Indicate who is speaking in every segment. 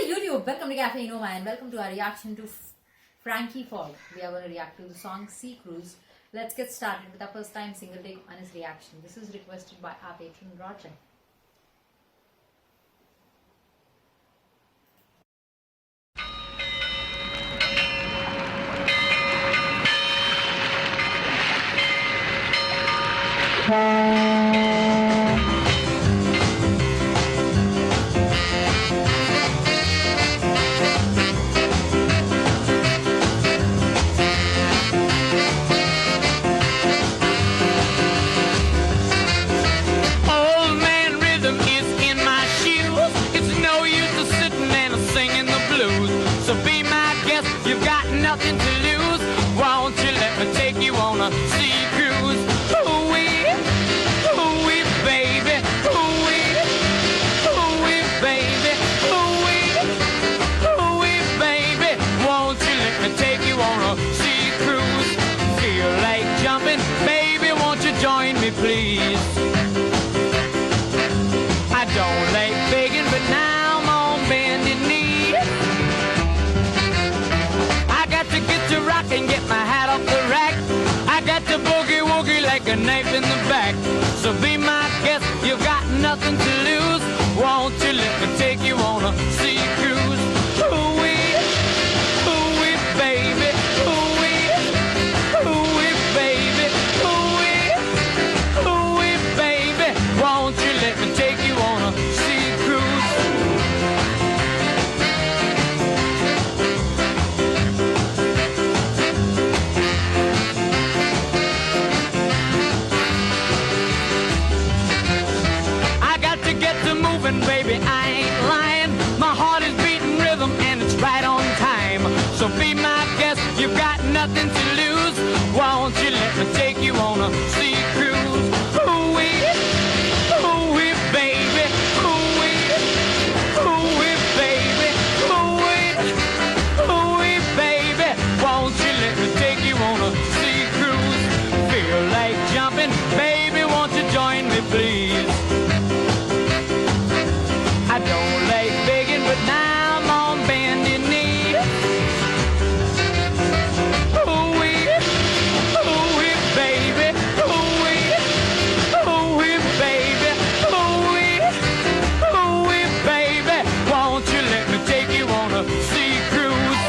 Speaker 1: YouTube, welcome to Cafe Noma and welcome to our reaction to Frankie Ford. We are going to react to the song Sea Cruise. Let's get started with our first time single take on his reaction. This is requested by our patron Roger.
Speaker 2: Nothing to lose. Won't you let me take you on a sea cruise? Ooh-wee, ooh-wee, baby. Ooh-wee, ooh-wee, baby. Ooh-wee, ooh-wee, baby. Won't you let me take you on a sea cruise? Feel like jumping, baby, won't you join me, please? I don't like begging, but now I'm on bended knee. To get to rock and get my hat off the rack, I got to boogie woogie like a knife in the back. So be my guest, you've got nothing to lose. Won't you let me take you on a sea cruise? Ooh-wee, ooh-wee, baby. Ooh-wee, ooh-wee, baby. Ooh-wee, ooh-wee, baby. Won't you let me take you on a sea cruise? Baby, I ain't lying. My heart is beating rhythm and it's right on time. So be my guest, you've got nothing to lose. Won't you let me take you on a sea cruise? Ooh-wee, ooh-wee, baby. Ooh-wee, ooh-wee, baby. Ooh-wee, ooh-wee, baby. Won't you let me take you on a sea cruise? Feel like jumping, baby, won't you join me, please? I don't like begging, but now I'm on bended knee. Ooh-wee, ooh-wee, baby. Ooh-wee, ooh-wee, baby. Ooh-wee, ooh-wee, baby. Won't you let me take you on a sea cruise?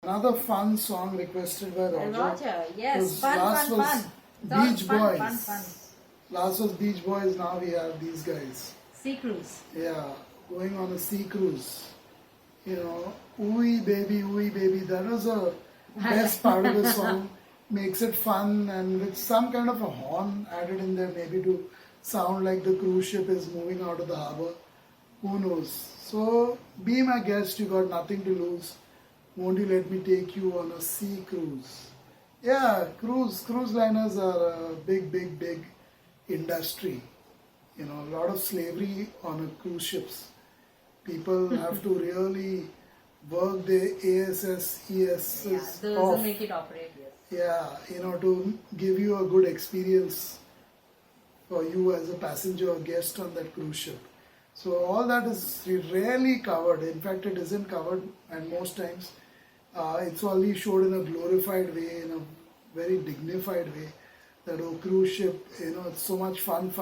Speaker 3: Another fun song requested by Roger.
Speaker 1: Roger, yes, fun.
Speaker 3: Beach Boys.
Speaker 1: Fun.
Speaker 3: Last was Beach Boys, now we have these guys.
Speaker 1: Sea Cruise.
Speaker 3: Yeah, going on a sea cruise. You know, ooey baby, that was the best part of the song. Makes it fun and with some kind of a horn added in there, maybe to sound like the cruise ship is moving out of the harbor. Who knows? So, be my guest, you got nothing to lose. Won't you let me take you on a sea cruise? Yeah, cruise liners are a big industry. You know, a lot of slavery on a cruise ships. People have to really work their ASS, ESS
Speaker 1: Those make it operate, yes.
Speaker 3: Yeah, you know, to give you a good experience for you as a passenger or guest on that cruise ship. So all that is rarely covered. In fact, it isn't covered, and most times it's only showed in a glorified way, in a very dignified way. That cruise ship, you know, it's so much fun.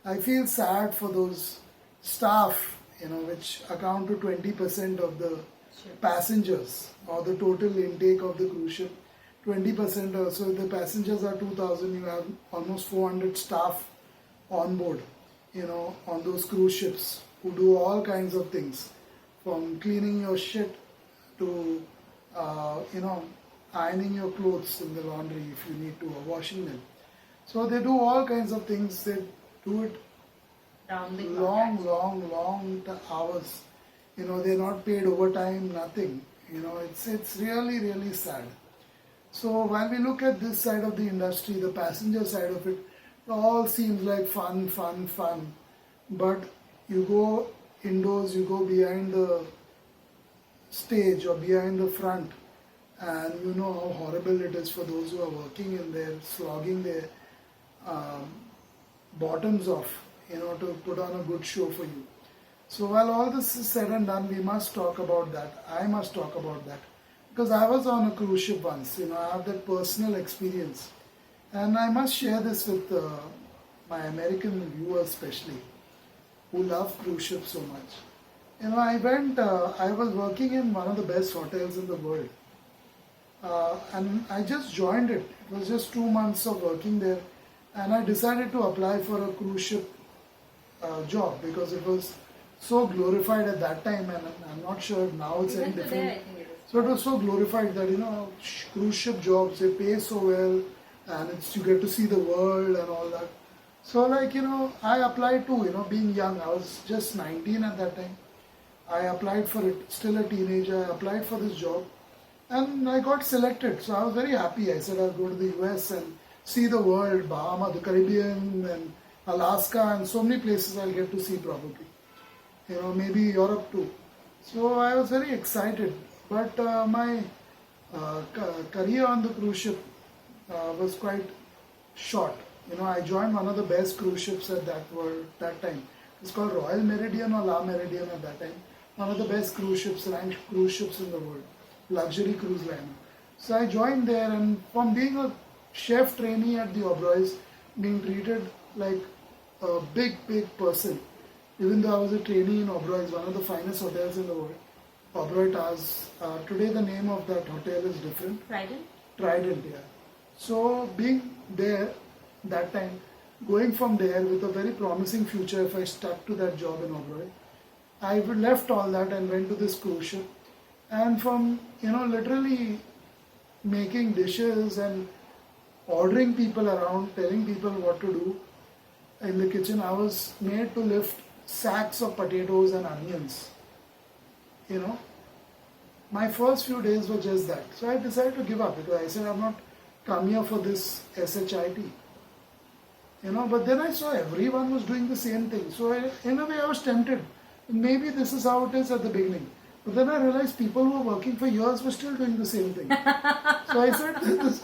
Speaker 3: I feel sad for those staff, you know, which account to 20% of the passengers or the total intake of the cruise ship. 20% or so. If the passengers are 2,000, you have almost 400 staff on board, you know, on those cruise ships who do all kinds of things, from cleaning your shit to, you know, ironing your clothes in the laundry if you need to, or washing them. So they do all kinds of things. They do it long hours. You know, they're not paid overtime, nothing. You know, it's really sad. So when we look at this side of the industry, the passenger side of it, it all seems like fun. But you go indoors, you go behind the stage or behind the front, and you know how horrible it is for those who are working in there, slogging their um, bottoms off, you know, to put on a good show for you. So while all this is said and done, we must talk about that. I must talk about that because I was on a cruise ship once. You know, I have that personal experience, and I must share this with my American viewers, especially who love cruise ships so much. You know, I was working in one of the best hotels in the world. And I just joined it. It was just 2 months of working there. And I decided to apply for a cruise ship job because it was so glorified at that time. And I'm not sure now it's any
Speaker 1: Even today,
Speaker 3: different.
Speaker 1: I think it is.
Speaker 3: So it was so glorified that, you know, cruise ship jobs, they pay so well. And you get to see the world and all that. So like, you know, I applied too, you know, being young. I was just 19 at that time. I applied for it, still a teenager. I applied for this job and I got selected. So I was very happy. I said I'll go to the US and see the world, Bahamas, the Caribbean and Alaska and so many places I'll get to see probably. You know, maybe Europe too. So I was very excited. But my career on the cruise ship was quite short. You know, I joined one of the best cruise ships at that time. It's called Royal Meridian or La Meridian at that time. One of the best cruise ships, ranked cruise ships in the world, luxury cruise liner. So I joined there, and from being a chef trainee at the Oberoi's, being treated like a big person, even though I was a trainee in Oberoi's, one of the finest hotels in the world, Oberoi Towers. Today the name of that hotel is different. Trident, yeah. So being there that time, going from there with a very promising future if I stuck to that job in Oberoi, I left all that and went to this cruise ship. And from, you know, literally making dishes and ordering people around, telling people what to do in the kitchen, I was made to lift sacks of potatoes and onions. You know, my first few days were just that. So I decided to give up because I said I'm not come here for this SHIT. You know, but then I saw everyone was doing the same thing. So in a way I was tempted. Maybe this is how it is at the beginning. But then I realized people who were working for years were still doing the same thing. So I said,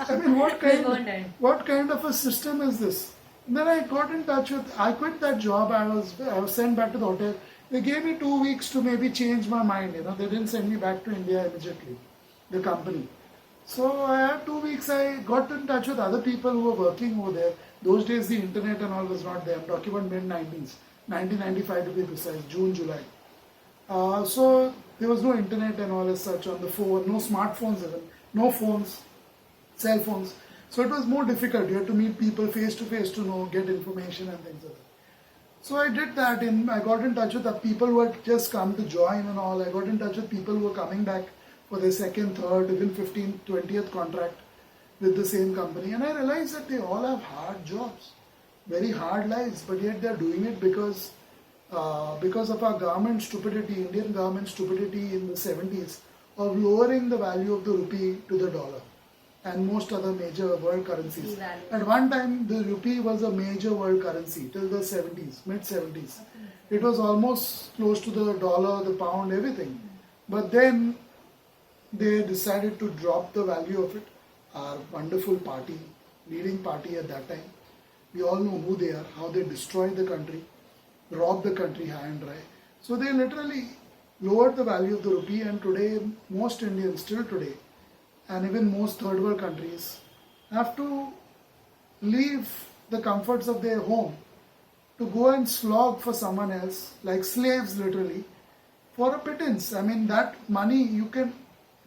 Speaker 3: I mean, what kind of a system is this? And then I got in touch with, I quit that job. I was sent back to the hotel. They gave me 2 weeks to maybe change my mind. You know, they didn't send me back to India immediately, the company. So I had 2 weeks. I got in touch with other people who were working over there. Those days the internet and all was not there. I'm talking about mid-90s, 1995 to be precise, June, July. So there was no internet and all as such on the phone, no smartphones even, no phones, cell phones. So it was more difficult. You had to meet people face to face to know, get information and things like that. So I did that and I got in touch with the people who had just come to join and all. I got in touch with people who were coming back for their second, third, even 15th, 20th contract with the same company. And I realized that they all have hard jobs, very hard lives, but yet they're doing it because of our government stupidity, Indian government stupidity in the 70s of lowering the value of the rupee to the dollar and most other major world currencies. At one time, the rupee was a major world currency till the 70s, mid-70s. It was almost close to the dollar, the pound, everything. But then they decided to drop the value of it. Our wonderful party, leading party at that time. We all know who they are, how they destroyed the country, robbed the country high and dry. So they literally lowered the value of the rupee, and today most Indians, still today, and even most third world countries have to leave the comforts of their home to go and slog for someone else, like slaves literally, for a pittance. I mean, that money you can,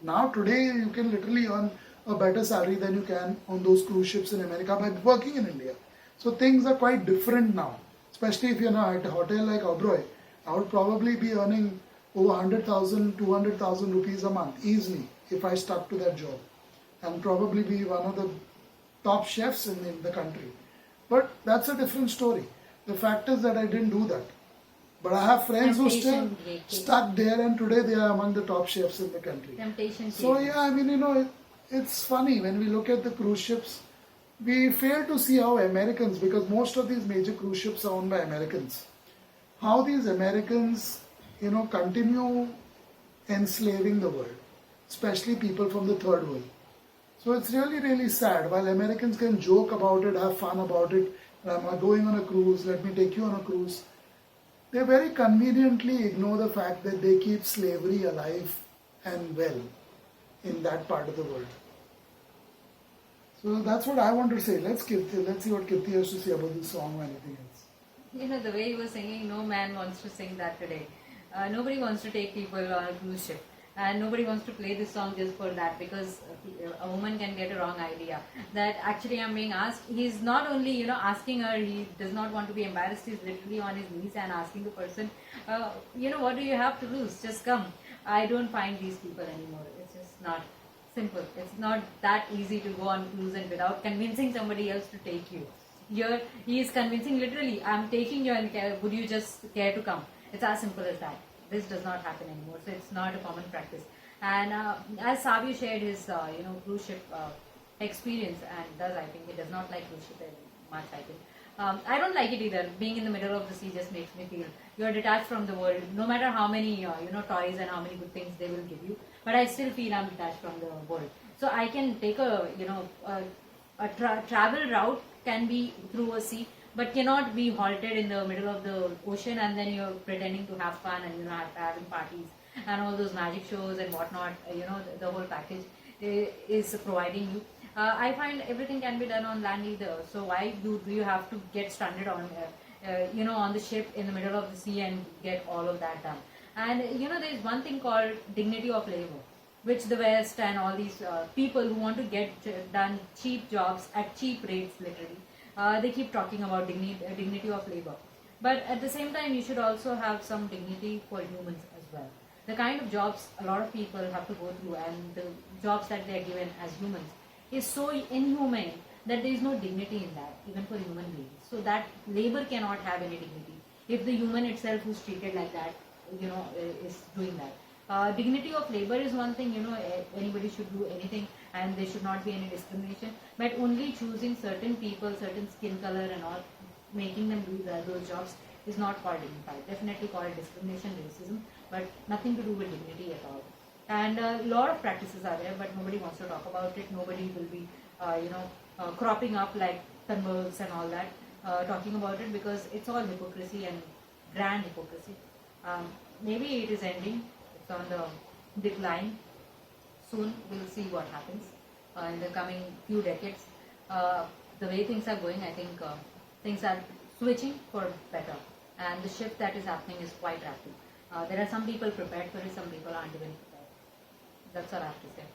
Speaker 3: now today you can literally earn a better salary than you can on those cruise ships in America by working in India. So things are quite different now, especially if you're at a hotel like Oberoi. I would probably be earning over 100,000, 200,000 rupees a month easily if I stuck to that job, and probably be one of the top chefs in the country. But that's a different story. The fact is that I didn't do that. But I have friends who still stuck there, and today they are among the top chefs in the country. So yeah, I mean, you know, it's funny when we look at the cruise ships, we fail to see how Americans, because most of these major cruise ships are owned by Americans, how these Americans, you know, continue enslaving the world. especially people from the third world. So it's really, really sad. While Americans can joke about it, have fun about it, I'm going on a cruise, let me take you on a cruise, they very conveniently ignore the fact that they keep slavery alive and well in that part of the world. So that's what I want to say. Let's see what Kirti has to say about this song or anything else.
Speaker 1: You know, the way you were singing, no man wants to sing that today. Nobody wants to take people on a cruise ship. And nobody wants to play this song just for that, because a woman can get a wrong idea that actually I'm being asked. He's not only, you know, asking her, he does not want to be embarrassed. He's literally on his knees and asking the person, you know, what do you have to lose? Just come. I don't find these people anymore. It's just not simple. It's not that easy to go on cruise and without convincing somebody else to take you. Here, he is convincing literally, I'm taking you and would you just care to come? It's as simple as that. This does not happen anymore, so it's not a common practice. And as Savio shared his, cruise ship experience, and I think he does not like cruise ship very much, I think. I don't like it either. Being in the middle of the sea just makes me feel you're detached from the world. No matter how many, toys and how many good things they will give you, but I still feel I'm detached from the world. So I can take a travel route can be through a sea, but cannot be halted in the middle of the ocean and then you're pretending to have fun and having parties and all those magic shows and whatnot. The whole package is providing you. I find everything can be done on land either. So why do you have to get stranded on on the ship in the middle of the sea and get all of that done? And there is one thing called dignity of labor, which the West and all these people who want to get done cheap jobs at cheap rates, literally. They keep talking about dignity of labor. But at the same time, you should also have some dignity for humans as well. The kind of jobs a lot of people have to go through and the jobs that they are given as humans is so inhumane that there is no dignity in that, even for human beings. So that labor cannot have any dignity if the human itself who's treated like that, is doing that. Dignity of labor is one thing, anybody should do anything and there should not be any discrimination, but only choosing certain people, certain skin color and all, making them do those jobs is not called dignified. Definitely called discrimination, racism, but nothing to do with dignity at all. And a lot of practices are there, but nobody wants to talk about it. Nobody will be, cropping up like Tanbergs and all that, talking about it, because it's all hypocrisy and grand hypocrisy. Maybe it is ending. It's on the decline. Soon we'll see what happens in the coming few decades. The way things are going, I think things are switching for better, and the shift that is happening is quite rapid. There are some people prepared for it, some people aren't even prepared. That's all I have to say.